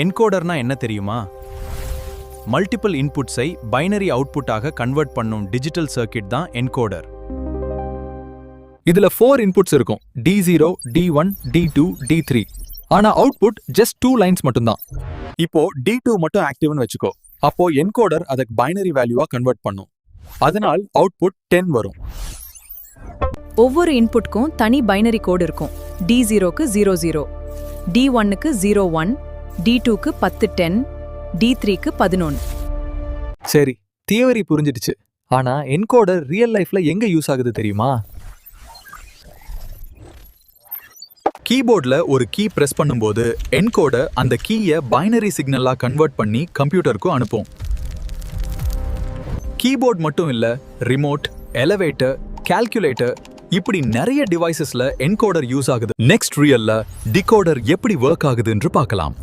என்கோடர்னா என்ன தெரியுமா? Multiple இன்புட்ஸை binary அவுட்புட்டாக convert பண்ணும் டிஜிட்டல் சர்க்கிட் தான் என்கோடர். இதுல 4 இன்புட்ஸ் இருக்கும். D0, D1, D2, D3. ஆனா அவுட்புட் ஜஸ்ட் 2 லைன்ஸ் மட்டும்தான். இப்போ D2 மட்டும் ஆக்டிவ்னு வச்சுக்கோ. அப்போ என்கோடர் அதுக்கு பைனரி வேல்யூவா கன்வெர்ட் பண்ணும். அதனால் அவுட்புட் 10 வரும். ஒவ்வொரு இன்புட்க்கும் தனி பைனரி கோட் இருக்கும். D0க்கு 00, D1க்கு 01, D2க்கு 1010, D3க்கு 11. சரி, தியரி புரிஞ்சிடுச்சு. ஆனா என்கோடர் ரியல் லைஃப்ல எங்க யூஸ் ஆகுது தெரியுமா? கீபோர்ட்ல ஒரு கீ பிரஸ் பண்ணும்போது என்கோடர் அந்த கீயை பைனரி சிக்னலா கன்வெர்ட் பண்ணி கம்ப்யூட்டருக்கு அனுப்பும். கீபோர்ட் மட்டும் இல்ல, ரிமோட், எலவேட்டர், கால்குலேட்டர் இப்படி நிறைய டிவைசஸ்ல என்கோடர் யூஸ் ஆகுது. நெக்ஸ்ட் ரியல்ல டிகோடர் எப்படி ஒர்க் ஆகுதுன்னு பார்க்கலாம்.